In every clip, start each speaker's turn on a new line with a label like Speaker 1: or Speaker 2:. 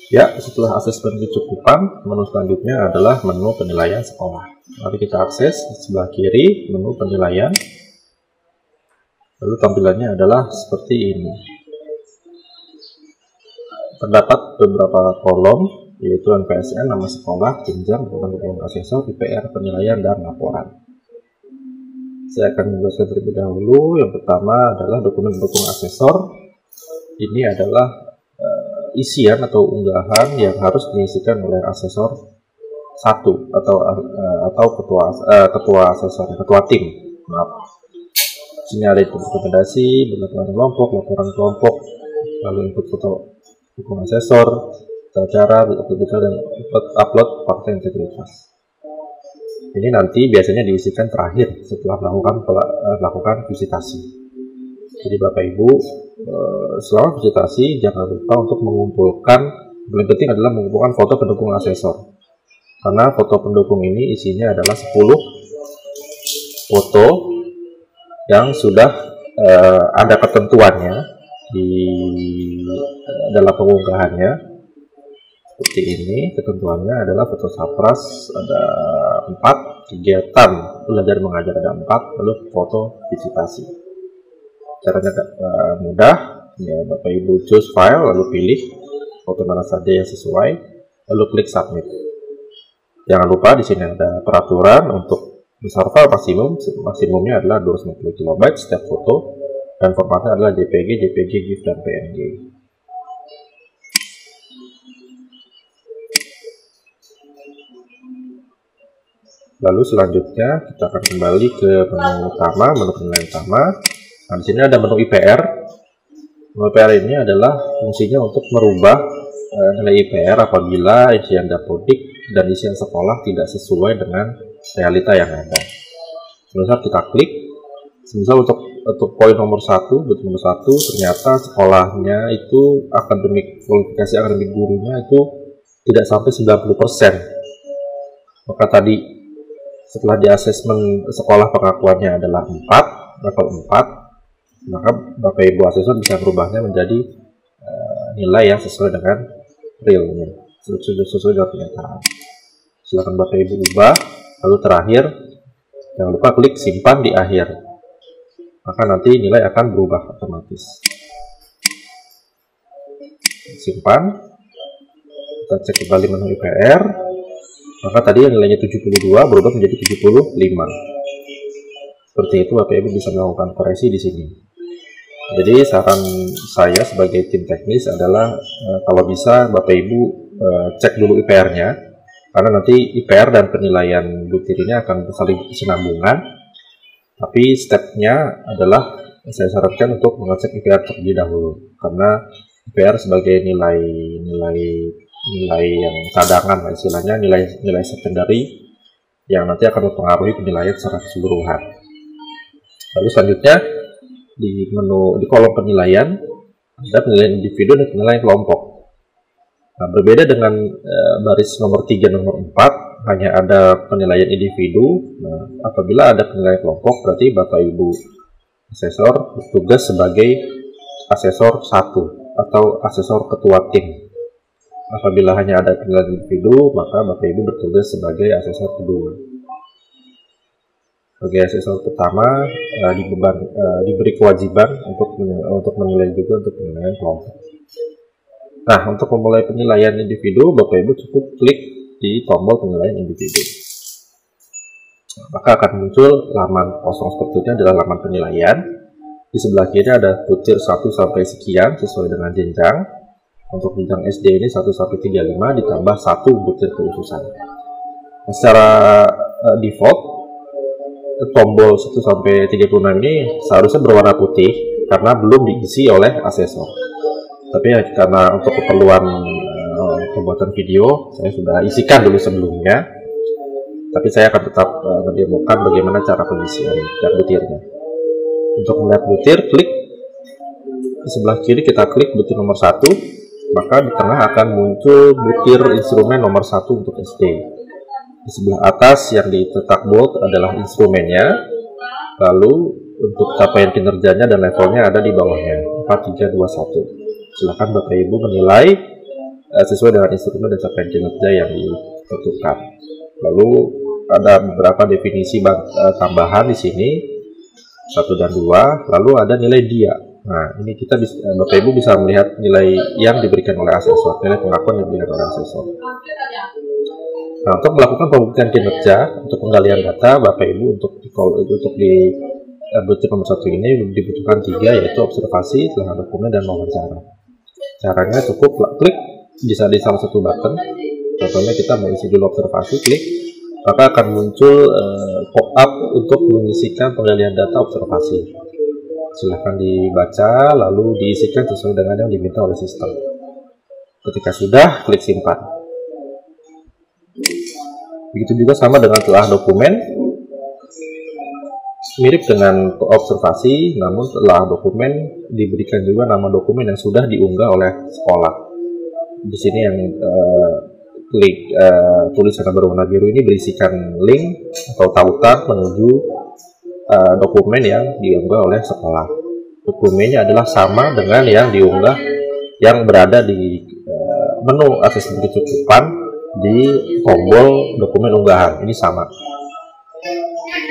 Speaker 1: Ya, setelah asesmen kecukupan, menu selanjutnya adalah menu penilaian sekolah. Mari kita akses di sebelah kiri menu penilaian. Lalu tampilannya adalah seperti ini. Terdapat beberapa kolom, yaitu NPSN, nama sekolah, jenjang, dokumen asesor, IPR, penilaian, dan laporan. Saya akan menjelaskan terlebih dahulu. Yang pertama adalah dokumen pendukung asesor. Ini adalah isian atau unggahan yang harus diisikan oleh asesor satu atau ketua asesor, ketua tim. Maaf. Sini ada input rekomendasi, laporan kelompok, laporan kelompok, lalu input foto dukung asesor, cara dan upload fakta integritas. Ini nanti biasanya diisikan terakhir setelah melakukan visitasi. Jadi Bapak Ibu, selama visitasi jangan lupa untuk mengumpulkan, paling penting adalah mengumpulkan foto pendukung asesor. Karena foto pendukung ini isinya adalah 10 foto yang sudah ada ketentuannya di dalam pengunggahannya. Seperti ini, ketentuannya adalah foto sapras ada 4, kegiatan belajar mengajar ada 4, lalu foto visitasi. Caranya mudah, ya Bapak Ibu choose file, lalu pilih foto mana saja yang sesuai, lalu klik submit. Jangan lupa di sini ada peraturan untuk besar file maksimumnya adalah 250 KB setiap foto, dan formatnya adalah JPG, GIF, dan PNG. Lalu selanjutnya kita akan kembali ke menu utama, menu penilaian utama. Nah, di sini ada menu IPR. Menu IPR ini adalah fungsinya untuk merubah nilai IPR apabila isian dapodik dan isian sekolah tidak sesuai dengan realita yang ada. Misal kita klik, misal untuk poin nomor 1, ternyata sekolahnya itu kualifikasi akademik gurunya itu tidak sampai 90%. Maka tadi setelah di asesmen sekolah pengakuannya adalah 4, level 4, maka Bapak Ibu asesor bisa berubahnya menjadi nilai yang sesuai dengan realnya, sesuai dengan kenyataan. Silakan Bapak Ibu ubah. Lalu terakhir, jangan lupa klik simpan di akhir, maka nanti nilai akan berubah otomatis. Simpan, kita cek kembali menu IPR. Maka tadi yang nilainya 72 berubah menjadi 75. Seperti itu Bapak Ibu bisa melakukan koreksi di sini. Jadi saran saya sebagai tim teknis adalah kalau bisa Bapak Ibu cek dulu IPR-nya, karena nanti IPR dan penilaian butir ini akan saling berkesinambungan. Tapi stepnya adalah saya sarankan untuk mengecek IPR terlebih dahulu, karena IPR sebagai nilai yang cadangan, istilahnya nilai secondary yang nanti akan mempengaruhi penilaian secara keseluruhan. Lalu selanjutnya di kolom penilaian ada penilaian individu dan penilaian kelompok. Nah, berbeda dengan baris nomor 3 nomor 4 hanya ada penilaian individu. Nah, apabila ada penilaian kelompok berarti Bapak Ibu asesor bertugas sebagai asesor 1 atau asesor ketua tim. Apabila hanya ada penilaian individu, maka Bapak Ibu bertugas sebagai asesor kedua. Sebagai asesor pertama, diberi kewajiban untuk menilai juga untuk penilaian kelompok. Nah, untuk memulai penilaian individu, Bapak Ibu cukup klik di tombol penilaian individu. Maka akan muncul laman kosong seperti ini adalah laman penilaian. Di sebelah kiri ada butir 1 sampai sekian sesuai dengan jenjang. Untuk jenjang SD ini 1 sampai 35 ditambah 1 butir keususan. Nah, secara default tombol 1 sampai 36 ini seharusnya berwarna putih karena belum diisi oleh asesor. Tapi ya, karena untuk keperluan pembuatan video saya sudah isikan dulu sebelumnya. Tapi saya akan tetap mendemokan bagaimana cara pengisian butirnya. Untuk melihat butir, klik di sebelah kiri, kita klik butir nomor 1. Maka di tengah akan muncul butir instrumen nomor 1 untuk SD. Di sebelah atas yang dicetak bold adalah instrumennya, lalu untuk capaian kinerjanya dan levelnya ada di bawahnya, 4, 3, 2, 1. Silakan Bapak Ibu menilai sesuai dengan instrumen dan capaian kinerja yang ditentukan. Lalu ada beberapa definisi tambahan di sini 1 dan 2, lalu ada nilai dia. Nah, ini kita bisa, Bapak Ibu bisa melihat nilai yang diberikan oleh asesor, nilai pengakuan yang diberikan oleh asesor. Nah, untuk melakukan pembuktian kinerja untuk penggalian data, Bapak Ibu untuk di butir nomor 1 ini dibutuhkan 3, yaitu observasi, telah dokumen, dan wawancara. Caranya cukup klik bisa di salah satu button. Contohnya kita mau isi dulu observasi, klik, maka akan muncul pop-up untuk mengisikan penggalian data observasi. Silahkan dibaca lalu diisikan sesuai dengan yang diminta oleh sistem. Ketika sudah, klik simpan. Begitu juga sama dengan telah dokumen, mirip dengan observasi, namun telah dokumen diberikan juga nama dokumen yang sudah diunggah oleh sekolah. Di sini yang tulisan berwarna biru ini berisikan link atau tautan menuju dokumen yang diunggah oleh sekolah. Dokumennya adalah sama dengan yang diunggah yang berada di menu akses kecukupan di tombol dokumen unggahan. Ini sama.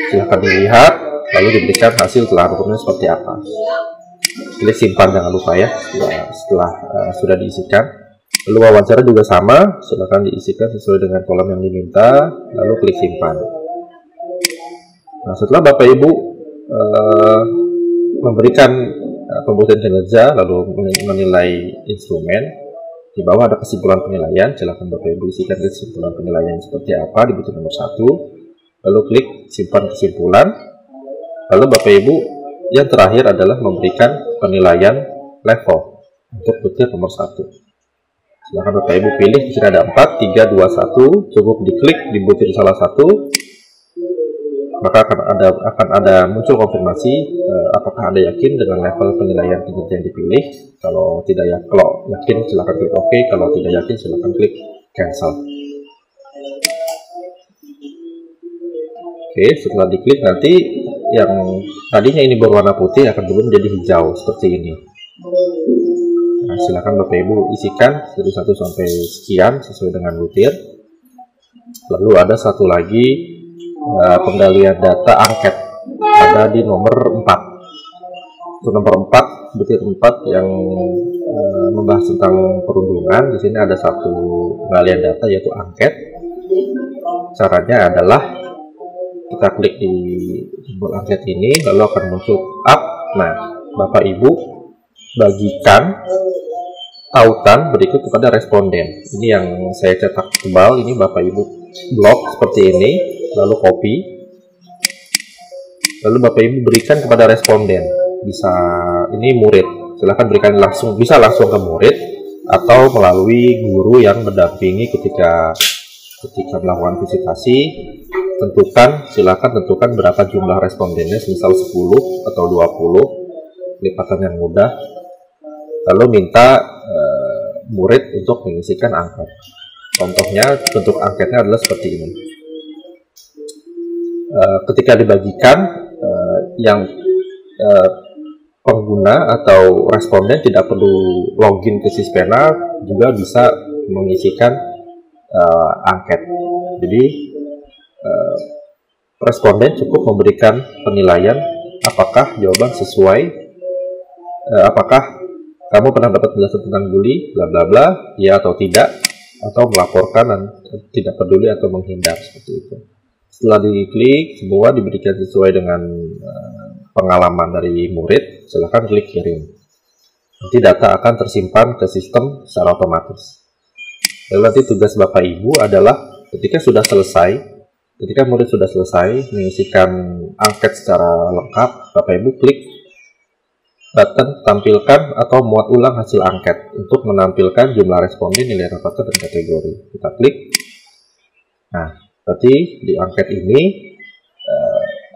Speaker 1: Silahkan dilihat, lalu diberikan hasil telah dokumen seperti apa. Klik simpan jangan lupa ya setelah sudah diisikan. Lalu wawancara juga sama, silahkan diisikan sesuai dengan kolom yang diminta, lalu klik simpan. Nah, setelah Bapak Ibu memberikan pembuktian kinerja, lalu menilai instrumen, di bawah ada kesimpulan penilaian, silahkan Bapak Ibu isikan kesimpulan penilaian seperti apa di butir nomor 1, lalu klik simpan kesimpulan, lalu Bapak Ibu yang terakhir adalah memberikan penilaian level untuk butir nomor 1. Silahkan Bapak Ibu pilih, di sini ada 4, 3, 2, 1, cukup diklik di butir salah satu, maka akan ada muncul konfirmasi apakah Anda yakin dengan level penilaian kinerja yang dipilih. Kalau yakin silahkan klik OK, kalau tidak yakin silahkan klik cancel. Oke, setelah diklik nanti yang tadinya ini berwarna putih akan berubah menjadi hijau seperti ini. Nah, silakan Bapak Ibu isikan dari 1 sampai sekian sesuai dengan butir. Lalu ada satu lagi penggalian data angket, ada di nomor 4. Untuk nomor 4, butir 4 yang membahas tentang perundungan. Di sini ada satu penggalian data yaitu angket. Caranya adalah kita klik di tombol angket ini, lalu akan muncul up. Nah, Bapak Ibu bagikan tautan berikut kepada responden. Ini yang saya cetak tebal, ini Bapak Ibu blok seperti ini, lalu copy, lalu Bapak Ibu berikan kepada responden. Bisa ini murid, silahkan berikan bisa langsung ke murid atau melalui guru yang mendampingi ketika melakukan visitasi. Silahkan tentukan berapa jumlah respondennya, misal 10 atau 20, lipatan yang mudah, lalu minta murid untuk mengisikan angket. Contohnya bentuk angketnya adalah seperti ini. Ketika dibagikan, yang pengguna atau responden tidak perlu login ke Sispena, juga bisa mengisikan angket. Jadi responden cukup memberikan penilaian apakah jawaban sesuai, apakah kamu pernah dapat penjelasan tentang bully, bla bla bla, ya atau tidak, atau melaporkan dan tidak peduli atau menghindar, seperti itu. Setelah diklik, semua diberikan sesuai dengan pengalaman dari murid, silahkan klik kirim. Nanti data akan tersimpan ke sistem secara otomatis. Lalu nanti tugas Bapak Ibu adalah ketika murid sudah selesai mengisikan angket secara lengkap, Bapak Ibu klik button tampilkan atau muat ulang hasil angket untuk menampilkan jumlah responden, nilai rapatan, dan kategori. Kita klik. Nah, berarti di angket ini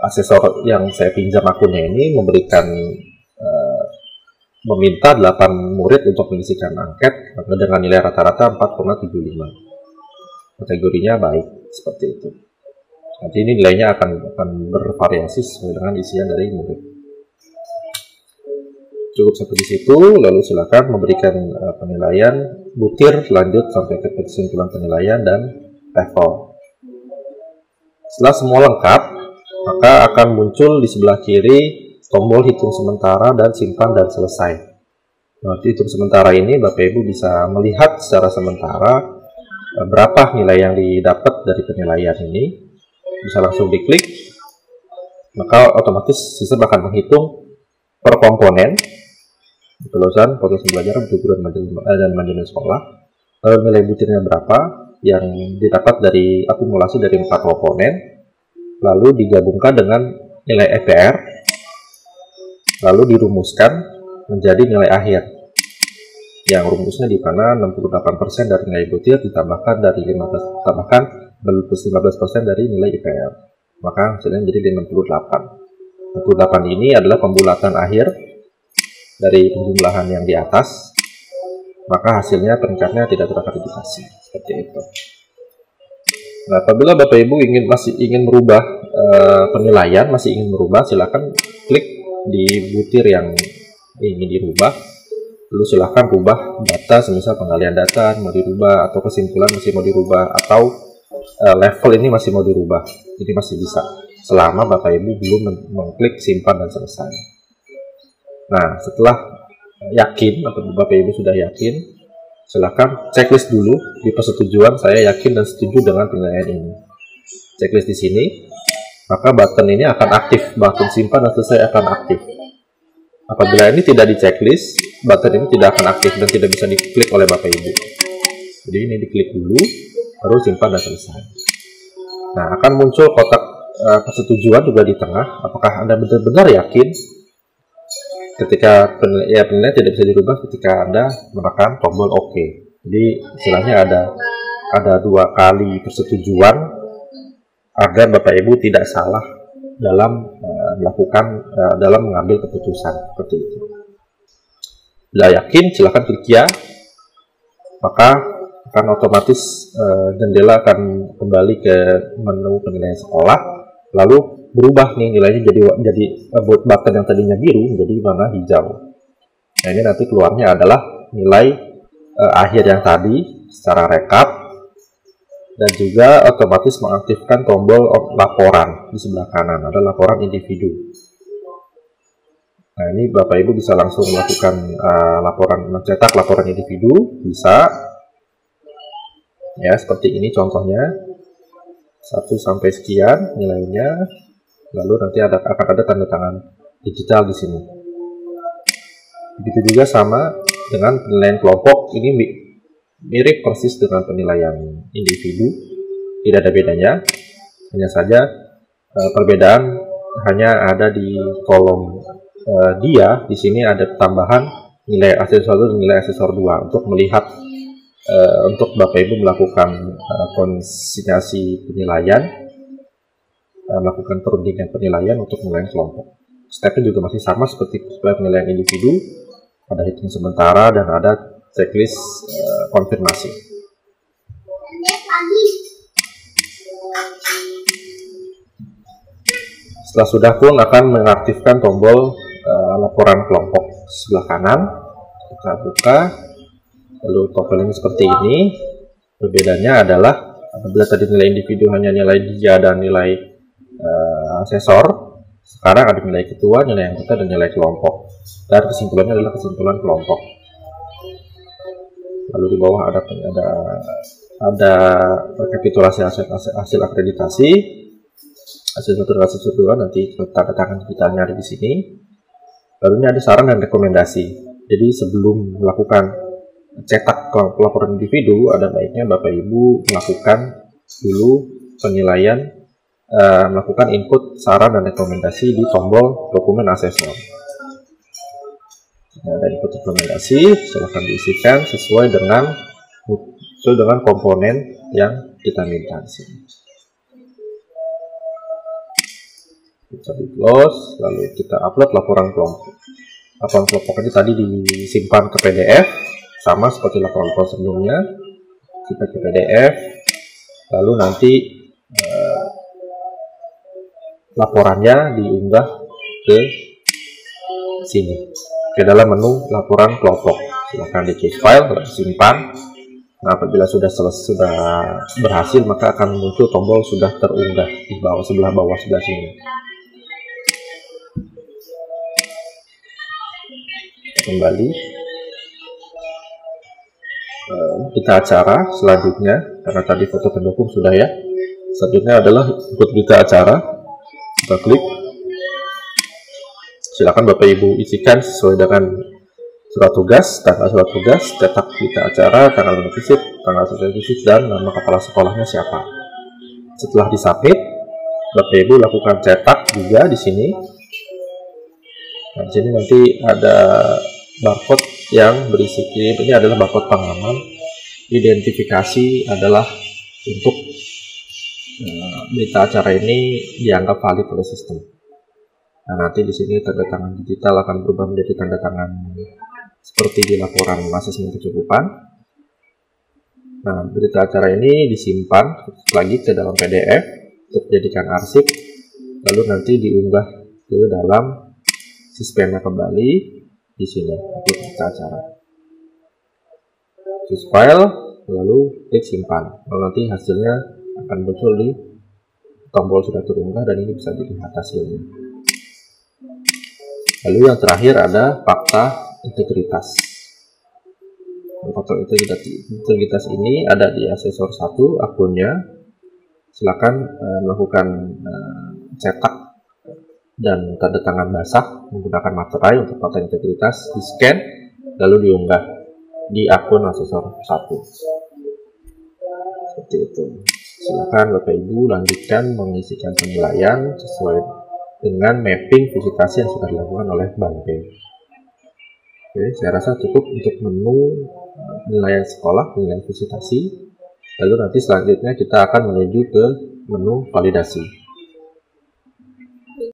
Speaker 1: asesor yang saya pinjam akunnya ini meminta 8 murid untuk mengisikan angket dengan nilai rata-rata 4,75. Kategorinya baik, seperti itu. Nanti ini nilainya akan bervariasi sesuai dengan isian dari murid. Cukup sampai di situ, lalu silakan memberikan penilaian butir, lanjut sampai ke kesimpulan penilaian dan level. Setelah semua lengkap, maka akan muncul di sebelah kiri tombol hitung sementara dan simpan dan selesai. Nah, hitung sementara ini Bapak Ibu bisa melihat secara sementara berapa nilai yang didapat dari penilaian ini. Bisa langsung diklik, maka otomatis sistem akan menghitung per komponen kelulusan, potensi pembelajaran, perguruan dan manajemen sekolah, lalu nilai butirnya berapa yang didapat dari akumulasi dari 4 komponen, lalu digabungkan dengan nilai EPR, lalu dirumuskan menjadi nilai akhir. Yang rumusnya di mana 68% dari nilai butir ditambahkan 15% dari nilai IPR. Maka hasilnya menjadi 68. 68 ini adalah pembulatan akhir dari penjumlahan yang di atas, maka hasilnya peringkatnya tidak terverifikasi. Seperti itu. Nah, apabila Bapak Ibu masih ingin merubah penilaian, silakan klik di butir yang ingin dirubah, lalu silakan rubah data, semisal penggalian data mau dirubah, atau kesimpulan masih mau dirubah, atau level ini masih mau dirubah. Jadi masih bisa, selama Bapak Ibu belum mengklik simpan dan selesai. Nah, setelah yakin atau Bapak Ibu sudah yakin, silakan checklist dulu di persetujuan saya yakin dan setuju dengan penilaian ini. Checklist di sini, maka button ini akan aktif, button simpan dan selesai akan aktif. Apabila ini tidak di checklist, button ini tidak akan aktif dan tidak bisa diklik oleh Bapak Ibu. Jadi ini diklik dulu, baru simpan dan selesai. Nah, akan muncul kotak persetujuan juga di tengah. Apakah Anda benar-benar yakin ketika penilaian tidak bisa dirubah ketika Anda menekan tombol OK. Jadi istilahnya ada 2 kali persetujuan agar Bapak Ibu tidak salah dalam dalam mengambil keputusan seperti itu. Bila yakin, silakan klik ya, maka akan otomatis jendela akan kembali ke menu penilaian sekolah, lalu berubah nih nilainya jadi button yang tadinya biru menjadi warna hijau. Nah, ini nanti keluarnya adalah nilai akhir yang tadi secara rekap, dan juga otomatis mengaktifkan tombol laporan di sebelah kanan, ada laporan individu. Nah, ini Bapak Ibu bisa langsung melakukan mencetak laporan individu, bisa ya, seperti ini contohnya, 1 sampai sekian nilainya. Lalu nanti akan ada tanda tangan digital di sini. Begitu juga sama dengan penilaian kelompok, ini mirip persis dengan penilaian individu, tidak ada bedanya. Hanya saja perbedaan hanya ada di kolom dia. Di sini ada tambahan nilai asesor 1 dan nilai asesor 2 untuk melihat untuk Bapak Ibu melakukan konsinyasi penilaian, melakukan perundingan penilaian untuk penilaian kelompok. Stepnya juga masih sama seperti penilaian individu, ada hitung sementara dan ada checklist konfirmasi. Setelah sudah pun akan mengaktifkan tombol laporan kelompok sebelah kanan. Kita buka, lalu tombol ini seperti ini. Perbedaannya adalah apabila tadi nilai individu hanya nilai dia dan nilai asesor, sekarang ada nilai ketua, nilai anggota, dan nilai kelompok, dan kesimpulannya adalah kesimpulan kelompok. Lalu di bawah ada rekapitulasi hasil akreditasi, hasil 1 dan hasil 2, nanti tanda tangan kita nyari di sini. Lalu ini ada saran dan rekomendasi. Jadi sebelum melakukan cetak laporan individu, ada baiknya Bapak Ibu melakukan dulu penilaian, melakukan input saran dan rekomendasi di tombol dokumen asesor. Ada input rekomendasi, silahkan diisikan sesuai dengan komponen yang kita minta di sini. Kita di close, lalu kita upload laporan kelompok. Laporan kelompok ini tadi disimpan ke PDF, sama seperti laporan sebelumnya. Kita ke PDF, lalu nanti laporannya diunggah ke sini, ke dalam menu laporan kelompok. Silakan di case file, lalu simpan. Nah, apabila sudah berhasil, maka akan muncul tombol sudah terunggah di bawah sebelah sini. Kembali kita acara selanjutnya, karena tadi foto pendukung sudah ya. Selanjutnya adalah untuk berita acara. Kita klik. Silakan Bapak Ibu isikan sesuai dengan surat tugas, tanggal surat tugas, cetak berita acara, tanggal visit, tanggal selesai visit, dan nama kepala sekolahnya siapa. Setelah disubmit, Bapak Ibu lakukan cetak juga di sini. Nah, di sini nanti ada barcode yang berisi ini adalah barcode pengaman. Identifikasi adalah untuk berita acara ini dianggap valid oleh sistem. Nah, nanti di sini tanda tangan digital akan berubah menjadi tanda tangan seperti di laporan asesmen kecukupan. Nah, berita acara ini disimpan lagi ke dalam PDF untuk dijadikan arsip, lalu nanti diunggah ke dalam Sispena kembali di sini untuk berita acara. Choose file, lalu klik simpan. Lalu nanti hasilnya akan muncul di tombol sudah terunggah dan ini bisa dilihat hasilnya. Lalu yang terakhir ada fakta integritas. Fakta integritas ini ada di asesor 1 akunnya. Silakan melakukan cetak dan tanda tangan basah menggunakan materai untuk fakta integritas, di scan lalu diunggah di akun asesor 1. Seperti itu. Silakan Bapak Ibu lanjutkan mengisikan penilaian sesuai dengan mapping visitasi yang sudah dilakukan oleh Bante. Oke, saya rasa cukup untuk menu penilaian sekolah, penilaian visitasi. Lalu nanti selanjutnya kita akan menuju ke menu validasi.